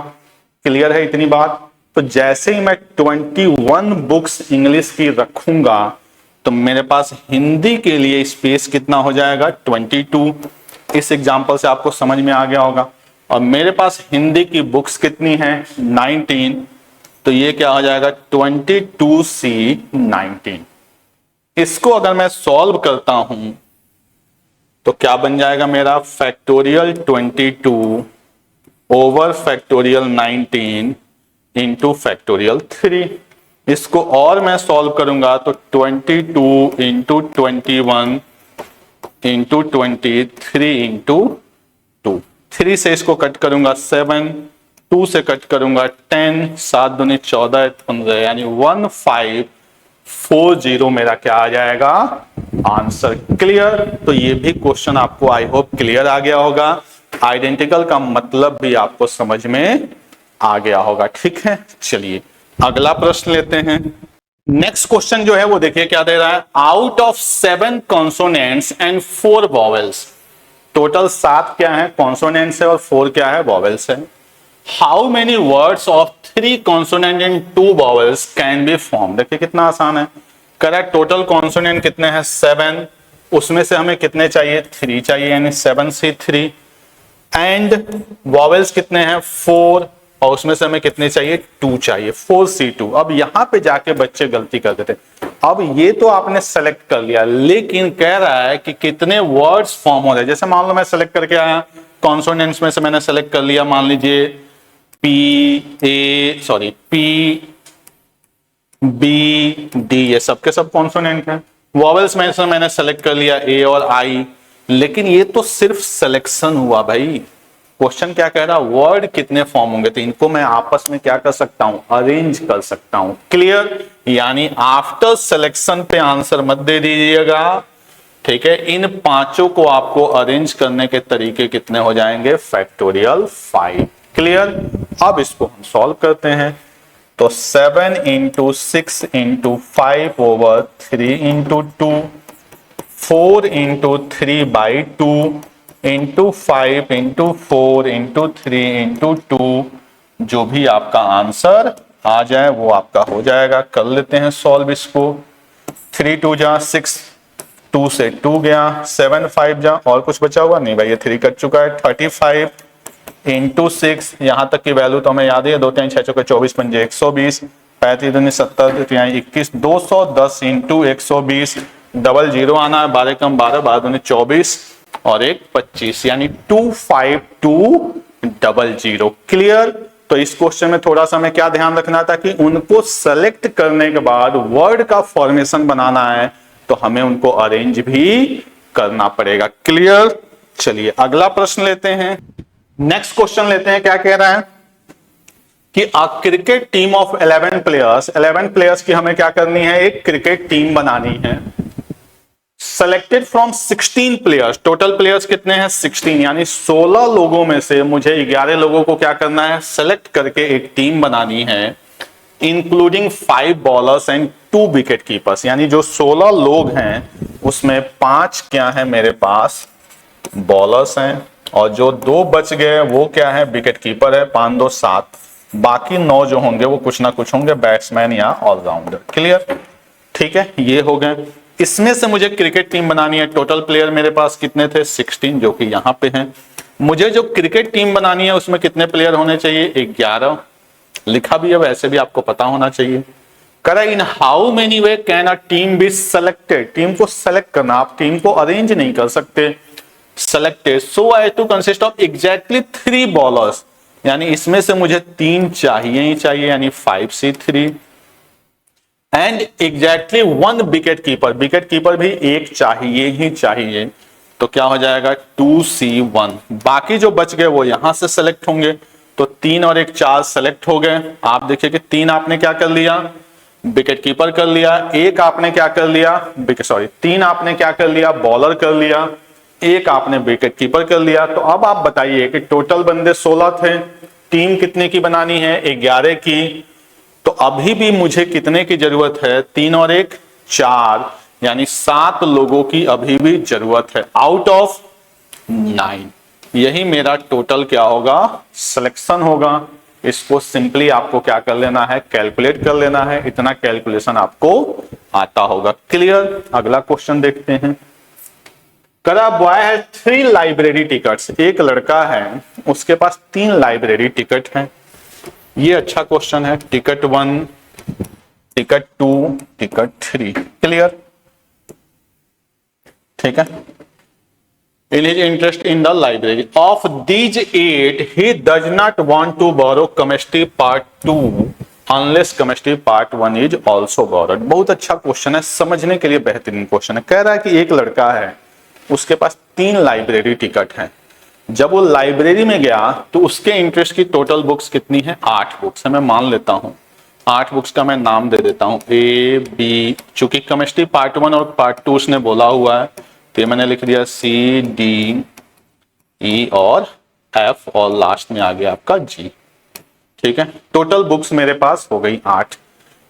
क्लियर है इतनी बात? तो जैसे ही मैं 21 बुक्स इंग्लिश की रखूंगा, तो मेरे पास हिंदी के लिए स्पेस कितना हो जाएगा? 22। इस एग्जांपल से आपको समझ में आ गया होगा। और मेरे पास हिंदी की बुक्स कितनी हैं? 19। तो ये क्या हो जाएगा? 22C19। इसको अगर मैं सॉल्व करता हूं, तो क्या बन जाएगा मेरा? Factorial 22 over factorial 19 into factorial 3। इसको और मैं सॉल्व करूंगा तो 22 इंटू 21 इंटू 23 इंटू 2। 3 से इसको कट करूंगा 7, 2 से कट करूंगा 10, 7 दूनी 14, 15, यानी 1540 मेरा क्या आ जाएगा? आंसर। क्लियर। तो ये भी क्वेश्चन आपको आई होप क्लियर आ गया होगा। आइडेंटिकल का मतलब भी आपको समझ में आ गया होगा। ठीक है, चलिए अगला प्रश्न लेते हैं। नेक्स्ट क्वेश्चन जो है वो देखिए क्या दे रहा है, out of 7 consonants and 4 vowels, total 7 क्या है कॉन्सोनेंट्स है और 4 क्या है वॉवेल्स है। How many words of 3 consonant and 2 vowels can be form. देखिए कितना आसान है, करेक्ट। टोटल कॉन्सोनेंट कितने हैं 7, उसमें से हमें कितने चाहिए 3 चाहिए, यानी 7C3। एंड वॉवेल्स कितने हैं 4, और उसमें से हमें कितने चाहिए 2 चाहिए, 4C2। अब यहां पे जाके बच्चे गलती कर देते। अब ये तो आपने सेलेक्ट कर लिया, लेकिन कह रहा है कि कितने वर्ड्स फॉर्म हो रहे हैं। जैसे मान लो मैं सेलेक्ट करके आया, कॉन्सोनेंट्स में से मैंने सेलेक्ट कर लिया, मान लीजिए पी बी डी, ये सब के सब कॉन्सोनेंट है। वॉवेल्स में से मैंने सेलेक्ट कर लिया ए और आई, लेकिन ये तो सिर्फ सिलेक्शन हुआ भाई। क्वेश्चन क्या कह रहा, वर्ड कितने फॉर्म होंगे, तो इनको मैं आपस में क्या कर सकता हूं, अरेंज कर सकता हूं। क्लियर, यानी आफ्टर सिलेक्शन पे आंसर मत दे दीजिएगा, ठीक है। इन पांचों को आपको अरेंज करने के तरीके कितने हो जाएंगे, फैक्टोरियल 5। क्लियर, अब इसको हम सॉल्व करते हैं। तो 7 into 6 into 5 over 3 into 2, 4 into 3 by 2 into 5 into 4 into 3 into 2, जो भी आपका आंसर आ जाए वो आपका हो जाएगा। कर लेते हैं सॉल्व इसको। 3 2 जा 6, 2 से 2 गया, 7 5 जा, और कुछ बचा हुआ नहीं भाई, ये 3 कट चुका है। 35 इंटू 6, यहां तक की वैल्यू तो हमें याद है, 2 3 6 चौके 24 पंजे 120, 35 दूनी 70, 21, 210 इंटू 120, डबल जीरो आना है, 12 कम 12, 12 दूनी 24 और 1 25, यानी 25200। क्लियर। तो इस क्वेश्चन में थोड़ा सा हमें क्या ध्यान रखना था कि उनको सेलेक्ट करने के बाद वर्ड का फॉर्मेशन बनाना है, तो हमें उनको अरेंज भी करना पड़ेगा। क्लियर। चलिए अगला प्रश्न लेते हैं, नेक्स्ट क्वेश्चन लेते हैं। क्या कह रहा है कि a cricket team of 11 players, 11 players की हमें क्या करनी है, एक क्रिकेट टीम बनानी है। Selected from 16 players, total players कितने हैं 16, यानी 16 लोगों में से मुझे 11 लोगों को क्या करना है, सेलेक्ट करके एक टीम बनानी है, including 5 bowlers and 2 wicket keepers. यानी जो 16 लोग हैं उसमें 5 क्या है मेरे पास बॉलर्स हैं, और जो 2 बच गए वो क्या है, विकेट कीपर है, 5 2 7, बाकी 9 जो होंगे वो कुछ ना कुछ होंगे, बैट्समैन या ऑलराउंडर। क्लियर, ठीक है, ये हो गए। इसमें से मुझे क्रिकेट टीम बनानी है। टोटल प्लेयर मेरे पास कितने थे 16, जो कि यहां पे हैं। मुझे जो क्रिकेट टीम बनानी है उसमें कितने प्लेयर होने चाहिए, 11, लिखा भी है, वैसे भी आपको पता होना चाहिए। करा in how many way can a team be selected, team को सेलेक्ट करना, आप टीम को अरेंज नहीं कर सकते। Selected so as to consist of exactly 3 bowlers, यानी इसमें से मुझे 3 चाहिए ही चाहिए, यानी 5C3, and exactly 1 wicket keeper, wicket keeper भी एक चाहिए ही चाहिए, तो क्या हो जाएगा 2C1। बाकी जो बच गए वो यहां से सेलेक्ट होंगे, तो 3 और 1 4 सेलेक्ट हो गए। आप देखिए कि 3 आपने क्या कर लिया, विकेट कीपर कर लिया, 1 आपने क्या कर लिया, 3 आपने क्या कर लिया, बॉलर कर लिया, 1 आपने विकेट कीपर कर लिया। तो अब आप बताइए कि टोटल बंदे 16 थे, टीम कितने की बनानी है, 11 की, तो अभी भी मुझे कितने की जरूरत है, 3 और 1 4, यानी 7 लोगों की अभी भी जरूरत है, आउट ऑफ 9। यही मेरा टोटल क्या होगा, सिलेक्शन होगा। इसको सिंपली आपको क्या कर लेना है, कैलकुलेट कर लेना है, इतना कैलकुलेशन आपको आता होगा। क्लियर। अगला क्वेश्चन देखते हैं। करा बॉय है 3 लाइब्रेरी टिकट्स, एक लड़का है उसके पास 3 लाइब्रेरी टिकट हैं। ये अच्छा क्वेश्चन है, टिकट 1, टिकट 2, टिकट 3। क्लियर, ठीक है। In his interest in the library of these 8, he does not want to borrow chemistry part 2 unless chemistry part 1 is also borrowed। बहुत अच्छा क्वेश्चन है, समझने के लिए बेहतरीन क्वेश्चन है। कह रहा है कि एक लड़का है, उसके पास 3 लाइब्रेरी टिकट हैं। जब वो लाइब्रेरी में गया तो उसके इंटरेस्ट की टोटल बुक्स कितनी है, 8 बुक्स है। मैं मान लेता हूं 8 बुक्स का मैं नाम दे देता हूं ए बी, चूंकि केमिस्ट्री पार्ट 1 और पार्ट 2 उसने बोला हुआ है, तो मैंने लिख दिया सी डी ई और एफ, और लास्ट में आ गया आपका जी। ठीक है, टोटल बुक्स मेरे पास हो गई 8।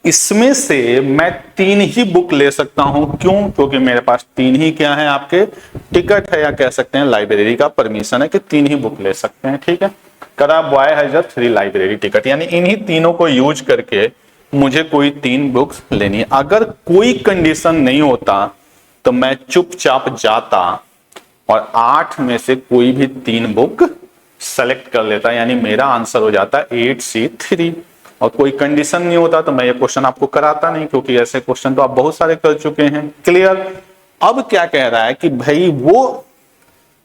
इसमें से मैं 3 ही बुक ले सकता हूं। क्यों? क्योंकि मेरे पास 3 ही क्या है, आपके टिकट है, या कह सकते हैं लाइब्रेरी का परमिशन है कि 3 ही बुक ले सकते हैं। ठीक है, करा boy has a 3 library ticket, यानी इन्हीं तीनों को यूज करके मुझे कोई 3 बुक्स लेनी है। अगर कोई कंडीशन नहीं होता तो मैं चुपचाप जाता और 8 में से कोई भी 3 बुक सेलेक्ट कर लेता, यानी मेरा आंसर हो जाता 8C3। और कोई कंडीशन नहीं होता तो मैं ये क्वेश्चन आपको कराता नहीं, क्योंकि ऐसे क्वेश्चन तो आप बहुत सारे कर चुके हैं। क्लियर? अब क्या कह रहा है कि भाई वो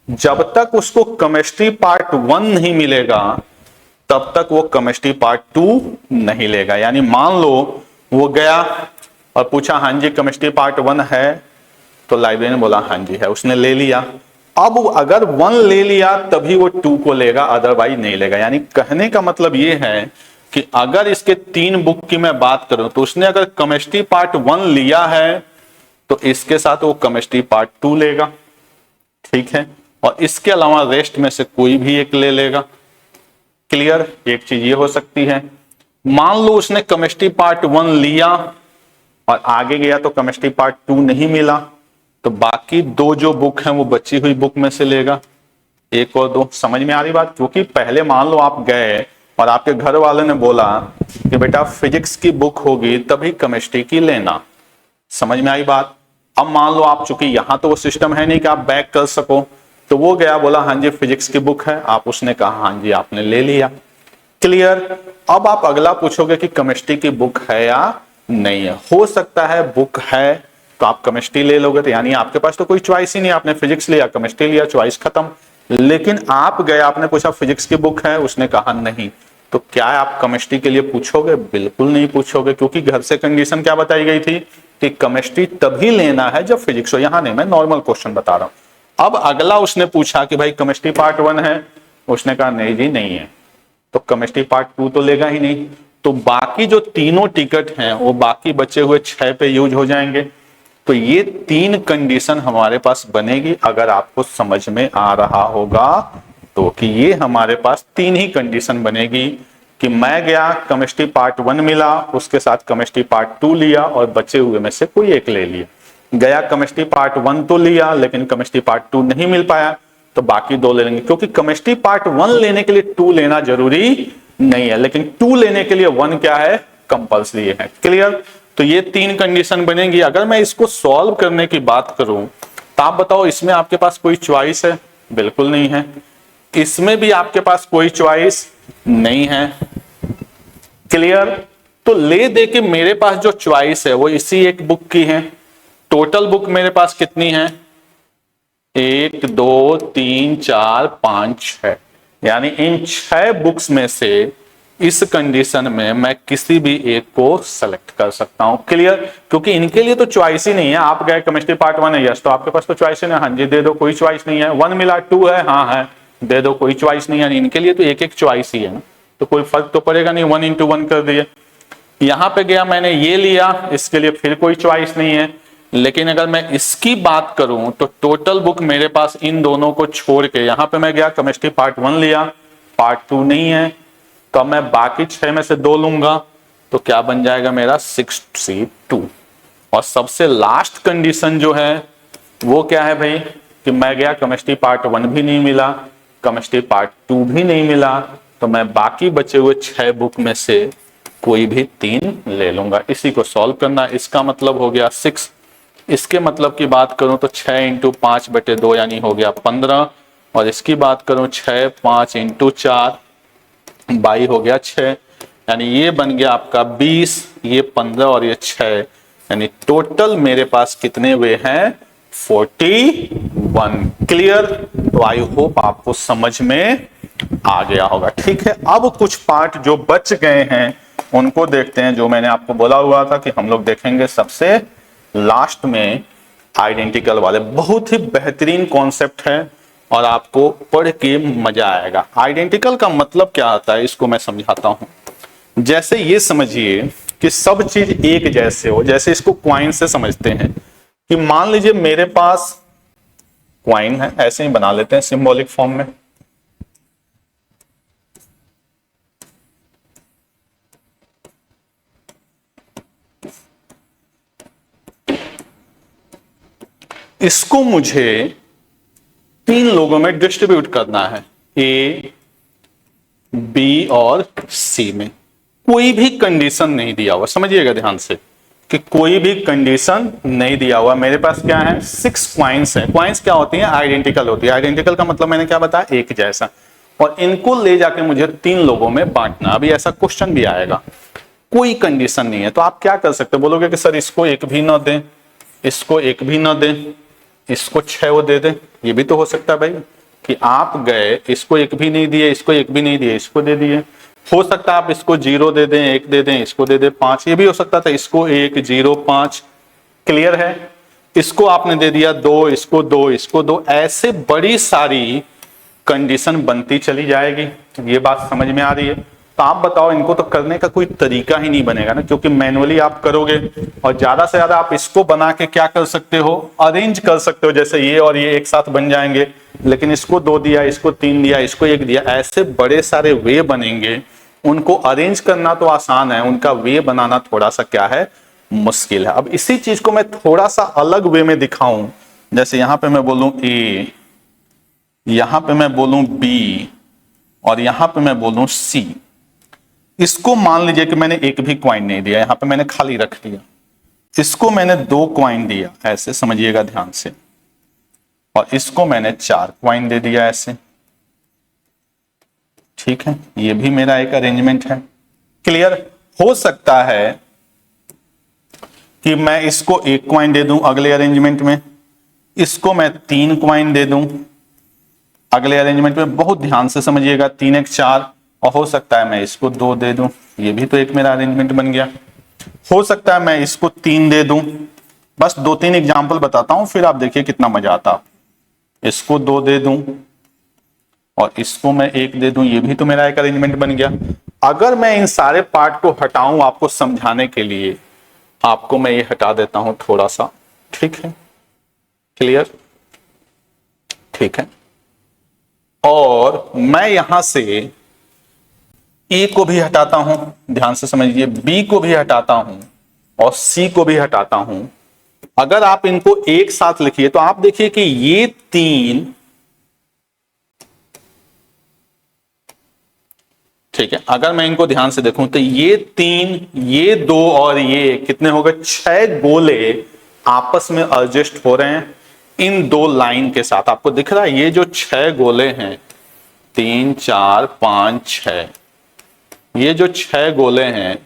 जब तक उसको केमिस्ट्री पार्ट 1 नहीं मिलेगा तब तक वो केमिस्ट्री पार्ट 2 नहीं लेगा। यानी मान लो वो गया और पूछा हाँ जी केमिस्ट्री पार्ट 1 है, तो लाइब्रेरी ने बोला हाँ जी है, उसने ले लिया। अब अगर 1 ले लिया तभी वो 2 को लेगा, अदरवाइज नहीं लेगा। यानी कहने का मतलब ये है कि अगर इसके 3 बुक की मैं बात करूं तो उसने अगर केमिस्ट्री पार्ट 1 लिया है तो इसके साथ वो केमिस्ट्री पार्ट 2 लेगा। ठीक है, और इसके अलावा रेस्ट में से कोई भी एक ले लेगा। क्लियर? एक चीज ये हो सकती है, मान लो उसने केमिस्ट्री पार्ट 1 लिया और आगे गया तो केमिस्ट्री पार्ट 2 नहीं मिला, तो बाकी 2 जो बुक हैं वो बची हुई बुक में से लेगा, 1 और 2। समझ में आ रही बात? क्योंकि पहले मान लो आप गए और आपके घर वाले ने बोला कि बेटा फिजिक्स की बुक होगी तभी केमिस्ट्री की लेना। समझ में आई बात? अब मान लो आप, चूंकि यहां तो वो सिस्टम है नहीं कि आप बैक कर सको, तो वो गया बोला हाँ जी फिजिक्स की बुक है, आप उसने कहा हाँ जी, आपने ले लिया। क्लियर? अब आप अगला पूछोगे कि केमिस्ट्री की बुक है या नहीं है। हो सकता है बुक है तो आप केमिस्ट्री ले लोगे, तो यानी आपके पास तो कोई चॉइस ही नहीं, आपने फिजिक्स लिया केमिस्ट्री लिया, चॉइस खत्म। लेकिन आप गए, आपने पूछा फिजिक्स की बुक है, उसने कहा नहीं, तो क्या आप केमिस्ट्री के लिए पूछोगे? बिल्कुल नहीं पूछोगे, क्योंकि घर से कंडीशन क्या बताई गई थी कि केमिस्ट्री तभी लेना है जब फिजिक्स हो। यहां नहीं, मैं नॉर्मल क्वेश्चन बता रहा हूं। अब अगला उसने पूछा कि भाई केमिस्ट्री पार्ट 1 है, उसने कहा नहीं जी नहीं है, तो केमिस्ट्री पार्ट 2 तो लेगा ही नहीं। तो बाकी जो तीनों टिकट हैं वो बाकी बचे हुए 6 पे यूज हो जाएंगे। तो ये 3 कंडीशन हमारे पास बनेगी, अगर आपको समझ में आ रहा होगा तो, कि ये हमारे पास 3 ही कंडीशन बनेगी कि मैं गया केमिस्ट्री पार्ट 1 मिला, उसके साथ केमिस्ट्री पार्ट 2 लिया और बचे हुए में से कोई एक ले लिया। गया केमिस्ट्री पार्ट 1 तो लिया लेकिन केमिस्ट्री पार्ट 2 नहीं मिल पाया, तो बाकी 2 ले लेंगे। क्योंकि केमिस्ट्री पार्ट 1 लेने के लिए 2 लेना जरूरी नहीं है, लेकिन 2 लेने के लिए 1 क्या है, कंपल्सरी है। क्लियर? तो ये 3 कंडीशन बनेगी। अगर मैं इसको सॉल्व करने की बात करूं तो आप बताओ, इसमें आपके पास कोई चॉइस है? बिल्कुल नहीं है। इसमें भी आपके पास कोई चॉइस नहीं है। क्लियर? तो ले दे के मेरे पास जो चॉइस है वो इसी एक बुक की है। टोटल बुक मेरे पास कितनी है? 1 2 3 4 5 6, यानी इन 6 बुक्स में से इस कंडीशन में मैं किसी भी एक को सेलेक्ट कर सकता हूं। क्लियर? क्योंकि इनके लिए तो चॉइस ही नहीं है। आप गए केमिस्ट्री पार्ट 1 है, यस, तो आपके पास तो चॉइस ही नहीं, हाँ जी दे दो, कोई चॉइस नहीं है। 1 मिला, 2 है, हाँ है, दे दो, कोई चॉइस नहीं है। इनके लिए तो एक एक चॉइस ही है ना, तो कोई फर्क तो पड़ेगा नहीं, 1 into 1 कर दिए। यहां पे गया मैंने ये लिया, इसके लिए फिर कोई चॉइस नहीं है। लेकिन अगर मैं इसकी बात करूं तो टोटल बुक मेरे पास इन दोनों को छोड़ के, यहां पे मैं गया केमिस्ट्री पार्ट 1 लिया, पार्ट 2 नहीं है, तो मैं बाकी 6 में से 2 लूंगा, तो क्या बन जाएगा मेरा 6C2। और सबसे लास्ट कंडीशन जो है वो क्या है भाई, कि मैं गया केमिस्ट्री पार्ट 1 भी नहीं मिला, केमिस्ट्री पार्ट 2 भी नहीं मिला, तो मैं बाकी बचे हुए 6 बुक में से कोई भी 3 ले लूंगा। इसी को सॉल्व करना, इसका मतलब हो गया 6। इसके मतलब की बात करूं तो 6 into 5/2 यानी हो गया 15, और इसकी बात करूं 6 5 into 4 22 हो गया 6, यानी ये बन गया आपका 20, ये 15 और ये 6, यानी टोटल मेरे पास कितने हुए हैं, 41। क्लियर? तो आई होप आपको समझ में आ गया होगा। ठीक है, अब कुछ पार्ट जो बच गए हैं उनको देखते हैं, जो मैंने आपको बोला हुआ था कि हम लोग देखेंगे सबसे लास्ट में आइडेंटिकल वाले। बहुत ही बेहतरीन कॉन्सेप्ट है और आपको पढ़ के मजा आएगा। आइडेंटिकल का मतलब क्या होता है इसको मैं समझाता हूं। जैसे ये समझिए कि सब चीज एक जैसे हो, जैसे इसको क्वाइन से समझते हैं कि मान लीजिए मेरे पास क्वाइन है, ऐसे ही बना लेते हैं सिंबॉलिक फॉर्म में। इसको मुझे 3 लोगों में डिस्ट्रीब्यूट करना है, ए, बी और सी में। कोई भी कंडीशन नहीं दिया हुआ, समझिएगा ध्यान से कि कोई भी कंडीशन नहीं दिया हुआ। मेरे पास क्या है, 6 क्वाइंस है। क्वाइंस क्या होती है, आइडेंटिकल होती है। आइडेंटिकल का मतलब मैंने क्या बताया, एक जैसा। और इनको ले जाके मुझे 3 लोगों में बांटना। अभी ऐसा क्वेश्चन भी आएगा, कोई कंडीशन नहीं है, तो आप क्या कर सकते हो, बोलोगे कि सर इसको एक भी ना दें, इसको एक भी ना दें, इसको 6 वो दे दें। ये भी तो हो सकता है भाई कि आप गए, इसको एक भी नहीं दिए, इसको एक भी नहीं दिए, इसको दे दिए। हो सकता है आप इसको 0 दे दें, 1 दे दें, इसको दे दें 5। ये भी हो सकता था, इसको 1 0 5। क्लियर है। इसको आपने दे दिया 2, इसको 2, इसको 2। ऐसे बड़ी सारी कंडीशन बनती चली जाएगी। ये बात समझ में आ रही है। तो आप बताओ, इनको तो करने का कोई तरीका ही नहीं बनेगा ना, क्योंकि मैनुअली आप करोगे। और ज्यादा से ज्यादा आप इसको बना के क्या कर सकते हो, अरेंज कर सकते हो, जैसे ये और ये एक साथ बन जाएंगे। लेकिन इसको 2 दिया, इसको 3 दिया, इसको 1 दिया, ऐसे बड़े सारे वे बनेंगे। उनको अरेंज करना तो आसान है, उनका वे बनाना थोड़ा सा क्या है, मुश्किल है। अब इसी चीज को मैं थोड़ा सा अलग वे में दिखाऊं, जैसे यहां पे मैं बोलूं ए, यहां पे मैं बोलूं बी, और यहां पे मैं बोलूं सी। इसको मान लीजिए कि मैंने एक भी क्वाइन नहीं दिया, यहां पे मैंने खाली रख दिया। इसको मैंने 2 क्वाइन दिया, ऐसे समझिएगा ध्यान से। और इसको मैंने 4 क्वाइन दे दिया, ऐसे। ठीक है, ये भी मेरा एक अरेंजमेंट है। क्लियर। हो सकता है कि मैं इसको 1 क्वाइन दे दूं अगले अरेंजमेंट में, इसको मैं 3 क्वाइन दे दूं अगले अरेंजमेंट में। बहुत ध्यान से समझिएगा, 3 1 4। और हो सकता है मैं इसको 2 दे दूं, ये भी तो एक मेरा अरेंजमेंट बन गया। हो सकता है मैं इसको 3 दे दूं। बस 2-3 एग्जांपल बताता हूं, फिर आप देखिए कितना मजा आता। इसको 2 दे दूं और इसको मैं 1 दे दूं, ये भी तो मेरा एक अरेंजमेंट बन गया। अगर मैं इन सारे पार्ट को हटाऊं आपको समझाने के लिए, आपको मैं ये हटा देता हूं थोड़ा सा। ठीक है, क्लियर। ठीक है। और मैं यहां से ए को भी हटाता हूं, ध्यान से समझिए, बी को भी हटाता हूं और सी को भी हटाता हूं। अगर आप इनको एक साथ लिखिए तो आप देखिए कि ये 3, ठीक है, अगर मैं इनको ध्यान से देखूं तो ये 3, ये 2 और ये कितने हो गए, 6 गोले आपस में एडजस्ट हो रहे हैं इन 2 लाइन के साथ। आपको दिख रहा है ये जो 6 गोले हैं, 3 4 5 6, ये जो 6 गोले हैं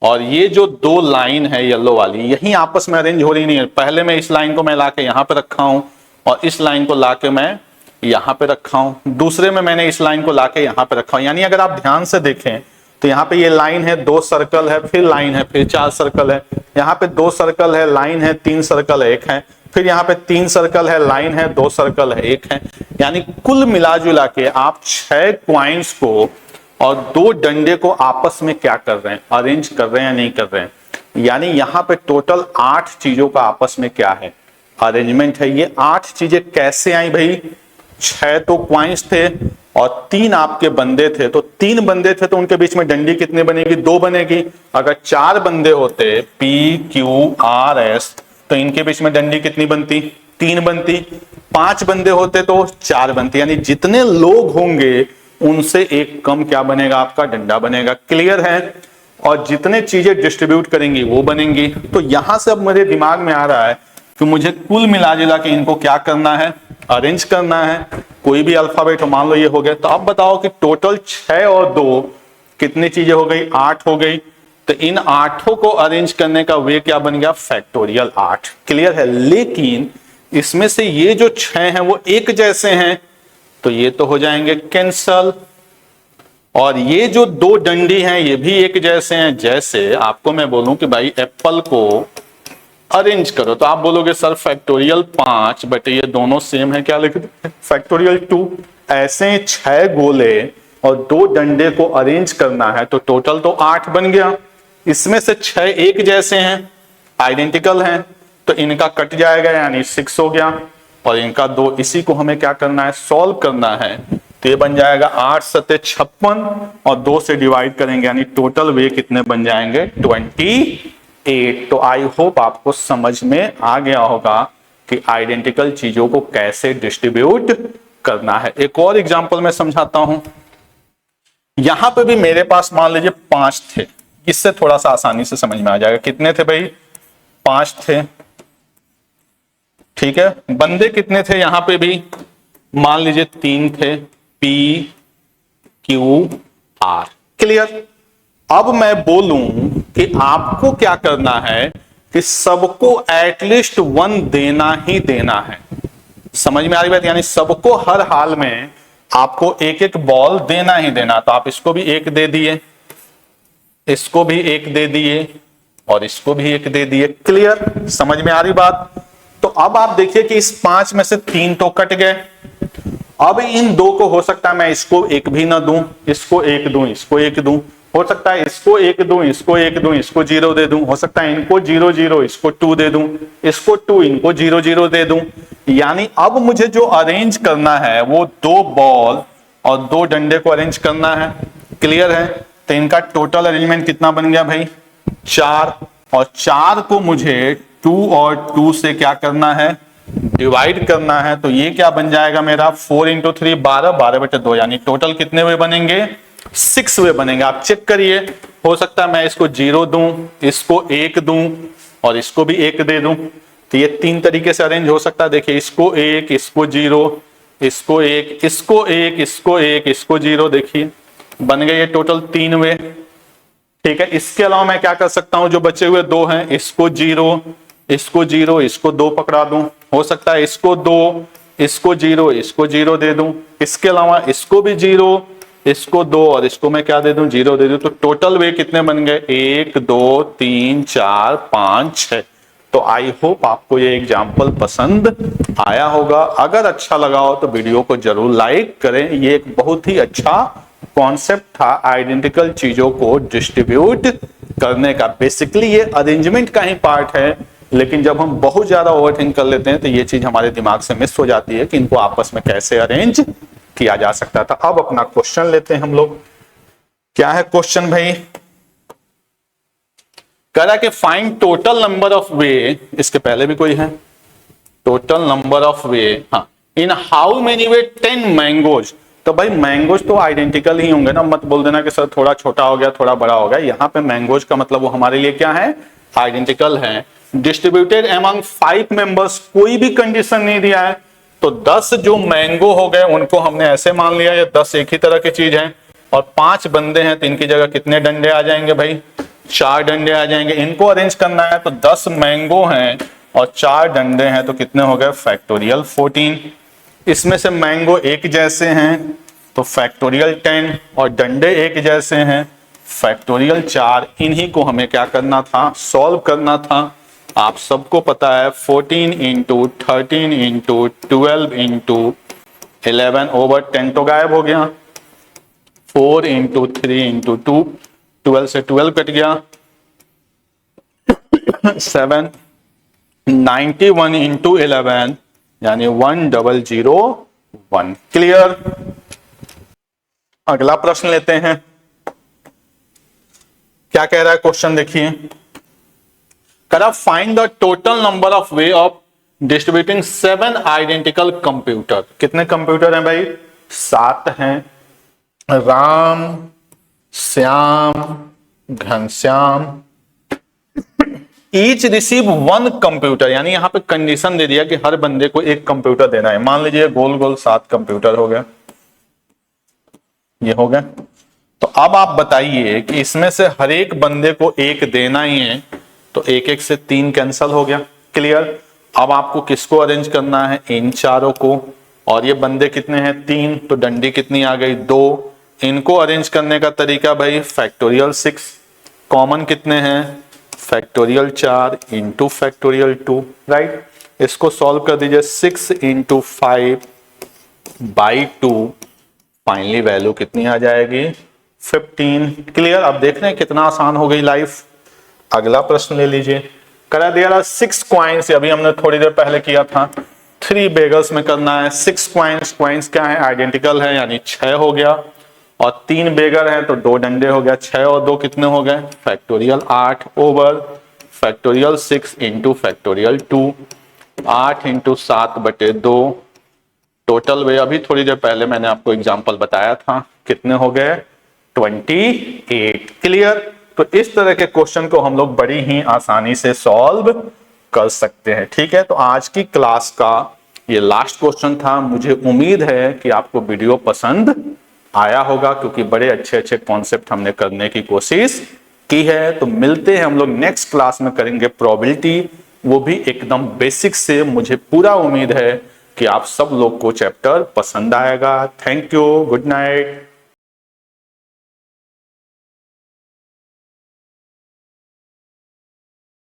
और ये जो 2 लाइन है येलो वाली, यही आपस में अरेंज हो रही नहीं है। पहले मैं इस लाइन को मैं लाके यहां पे रखा हूं और इस लाइन को लाके मैं यहां पे रखा हूं। दूसरे में मैंने इस लाइन को लाके यहां पे रखा हूं। यानी अगर आप ध्यान से देखें तो यहाँ पे ये लाइन है, 2 सर्कल है, फिर लाइन है, फिर 4 सर्कल है। यहाँ पे 2 सर्कल है, लाइन है, 3 सर्कल है, 1 है। फिर यहाँ पे 3 सर्कल है, लाइन है, 2 सर्कल है, 1 है। यानी कुल मिला जुला के आप 6 क्वाइंस को और 2 डंडे को आपस में क्या कर रहे हैं, अरेंज कर रहे हैं या नहीं कर रहे हैं। यानी यहाँ पे टोटल 8 चीजों का आपस में क्या है, अरेंजमेंट है। ये 8 चीजें कैसे आई भाई, 6 तो क्वाइंस थे और 3 आपके बंदे थे। तो 3 बंदे थे तो उनके बीच में डंडी कितनी बनेगी, 2 बनेगी। अगर 4 बंदे होते, पी क्यू आर एस, तो इनके बीच में डंडी कितनी बनती, 3 बनती। 5 बंदे होते तो 4 बनती। यानी जितने लोग होंगे उनसे एक कम क्या बनेगा, आपका डंडा बनेगा। क्लियर है। और जितने चीजें डिस्ट्रीब्यूट करेंगी वो बनेंगी। तो यहां से अब मेरे दिमाग में आ रहा है कि मुझे कुल मिला जुला के इनको क्या करना है, अरेंज करना है। कोई भी अल्फाबेट हो, मान लो ये हो गया। तो अब बताओ कि टोटल 6 और 2 कितनी चीजें हो गई, 8 हो गई। तो इन 8 को अरेंज करने का वे क्या बन गया, फैक्टोरियल 8। क्लियर है। लेकिन इसमें से ये जो 6 हैं वो एक जैसे हैं, तो ये तो हो जाएंगे कैंसल। और ये जो 2 डंडी हैं ये भी एक जैसे हैं। जैसे आपको मैं बोलूं कि भाई एप्पल को अरेंज करो, तो आप बोलोगे सर फैक्टोरियल 5, बट ये दोनों सेम है, क्या लिख दे, फैक्टोरियल 2। ऐसे 6 गोले और 2 डंडे को अरेंज करना है, तो टोटल तो 8 बन गया। इसमें से 6 एक जैसे हैं, आइडेंटिकल हैं, तो इनका कट जाएगा, यानी 6 हो गया। और इनका 2, इसी को हमें क्या करना है, सॉल्व करना है। तो ये बन जाएगा 8 सत्ते 56 और 2 से डिवाइड करेंगे, यानी टोटल वे कितने बन जाएंगे, 28। तो आई होप आपको समझ में आ गया होगा कि आइडेंटिकल चीजों को कैसे डिस्ट्रीब्यूट करना है। एक और एग्जांपल मैं समझाता हूं। यहां पे भी मेरे पास मान लीजिए 5 थे, इससे थोड़ा सा आसानी से समझ में आ जाएगा। कितने थे भाई? 5 थे, ठीक है। बंदे कितने थे? यहां पे भी मान लीजिए 3 थे, P Q R। क्लियर? अब मैं बोलूं कि आपको क्या करना है कि सबको एटलीस्ट 1 देना ही देना है। समझ में आ रही बात? यानी सबको हर हाल में आपको एक एक बॉल देना ही देना। तो आप इसको भी 1 दे दिए, इसको भी 1 दे दिए और इसको भी 1 दे दिए। क्लियर? समझ में आ रही बात? तो अब आप देखिए कि इस 5 में से 3 तो कट गए। अब इन 2 को हो सकता है मैं इसको 1 भी ना दूं, इसको 1 दूं, इसको 1 दूं। हो सकता है इसको 1 दूं, इसको 1 दूं, इसको 0 दे दूं। हो सकता है इनको 0 0, इसको 2 दे दूं, इसको 2, इनको 0 0 दे दूं। यानी अब मुझे जो अरेंज करना है वो 2 बॉल और 2 डंडे को अरेंज करना है। क्लियर है? तो इनका टोटल अरेंजमेंट कितना बन गया भाई? 4। और 4 को मुझे 2 और 2 से क्या करना है? डिवाइड करना है। तो ये क्या बन जाएगा मेरा? 4 × 3 12, 12/2। यानी टोटल कितने वे बनेंगे? 6 वे बनेंगे। आप चेक करिए, हो सकता है मैं इसको 0 दूं, इसको 1 दूं और इसको भी 1 दे दूं। तो ये 3 तरीके से अरेंज हो सकता है। देखिए, इसको 1, इसको 0, इसको 1, इसको 1, इसको 1, इसको 0। देखिए बन गए ये टोटल 3 वे। ठीक है। इसके अलावा मैं क्या कर सकता हूं? जो बचे हुए 2 हैं, इसको 0, इसको 0, इसको 2 पकड़ा दूं। हो सकता है इसको 2, इसको 0, इसको 0 दे दूं। इसके अलावा इसको भी 0, इसको 2 और इसको मैं क्या दे दूं? 0 दे दूं। तो टोटल वे कितने बन गए? 1 2 3 4 5 6। तो आई होप आपको ये एग्जाम्पल पसंद आया होगा। अगर अच्छा लगा हो तो वीडियो को जरूर लाइक करें। ये एक बहुत ही अच्छा कॉन्सेप्ट था आइडेंटिकल चीजों को डिस्ट्रीब्यूट करने का। बेसिकली ये अरेंजमेंट का ही पार्ट है, लेकिन जब हम बहुत ज्यादा ओवरथिंक कर लेते हैं तो ये चीज हमारे दिमाग से मिस हो जाती है कि इनको आपस में कैसे अरेंज किया जा सकता था। अब अपना क्वेश्चन लेते हैं हम लोग। क्या है क्वेश्चन भाई? कह रहा है कि फाइंड टोटल नंबर ऑफ वे। इसके पहले भी कोई है? टोटल नंबर ऑफ वे, हाँ, इन हाउ मेनी वे 10 मैंगोज। तो भाई मैंगोज तो आइडेंटिकल ही होंगे ना, मत बोल देना कि सर थोड़ा छोटा हो गया, थोड़ा बड़ा हो गया। यहाँ पे मैंगोज का मतलब वो हमारे लिए क्या है? आइडेंटिकल है। डिस्ट्रीब्यूटेड एमंग 5 मेंबर्स, कोई भी कंडीशन नहीं दिया है। तो 10 जो मैंगो हो गए उनको हमने ऐसे मान लिया ये 10 एक ही तरह की चीज है। और 5 बंदे हैं तो इनकी जगह कितने डंडे आ जाएंगे भाई? 4 डंडे आ जाएंगे। इनको अरेंज करना है तो 10 मैंगो हैं और 4 डंडे हैं तो कितने हो गए? फैक्टोरियल 14। इसमें से मैंगो एक जैसे हैं तो फैक्टोरियल 10 और डंडे एक जैसे हैं फैक्टोरियल 4। इन्हीं को हमें क्या करना था? सॉल्व करना था। आप सबको पता है 14 × 13 × 12 × 11 ओवर 10 तो गायब हो गया। 4 × 3 × 2, 12 से 12 कट गया। 7, 91 × 11 यानी 1001। क्लियर? अगला प्रश्न लेते हैं। क्या कह रहा है क्वेश्चन? देखिए, करा find the total number of way of distributing 7 identical computer. कितने कंप्यूटर हैं भाई? 7 हैं। Ram, Shyam, Ghanshyam. Each receive 1 computer, यानी यहां पे कंडीशन दे दिया कि हर बंदे को 1 कंप्यूटर देना है। मान लीजिए गोल गोल 7 कंप्यूटर हो गए, ये हो गए। तो अब आप बताइए कि इसमें से हर एक बंदे को 1 देना ही है, तो 1 1 से 3 कैंसल हो गया। क्लियर? अब आपको किसको अरेंज करना है? इन चारों को। और ये बंदे कितने हैं? 3, तो डंडी कितनी आ गई? 2। इनको अरेंज करने का तरीका भाई फैक्टोरियल 6। कॉमन कितने हैं? Factorial 4 × factorial 2। राइट? इसको सॉल्व कर दीजिए। 6 × 5/2। फाइनली वैल्यू कितनी आ जाएगी? 15। क्लियर? अब देख रहे हैं कितना आसान हो गई लाइफ। अगला प्रश्न ले लीजिए। करा दिया 6 क्वाइंस, अभी हमने थोड़ी देर पहले किया था। 3 बेगल्स में करना है। 6 क्वाइंस, क्वाइंस क्या है? आइडेंटिकल है, यानी 6 हो गया। और 3 बेगर हैं तो 2 डंडे हो गया। 6 और 2 कितने हो गए? Factorial 8 over factorial 6 × factorial 2। 8 into 7/2 total way, अभी थोड़ी देर पहले मैंने आपको एग्जाम्पल बताया था, कितने हो गए 28। क्लियर। तो इस तरह के क्वेश्चन को हम लोग बड़ी ही आसानी से सॉल्व कर सकते हैं। ठीक है, तो आज की क्लास का ये लास्ट क्वेश्चन था। मुझे उम्मीद है कि आपको वीडियो पसंद आया होगा, क्योंकि बड़े अच्छे अच्छे कॉन्सेप्ट हमने करने की कोशिश की है। तो मिलते हैं हम लोग नेक्स्ट क्लास में, करेंगे प्रोबेबिलिटी, वो भी एकदम बेसिक से। मुझे पूरा उम्मीद है कि आप सब लोग को चैप्टर पसंद आएगा। Thank you, good night.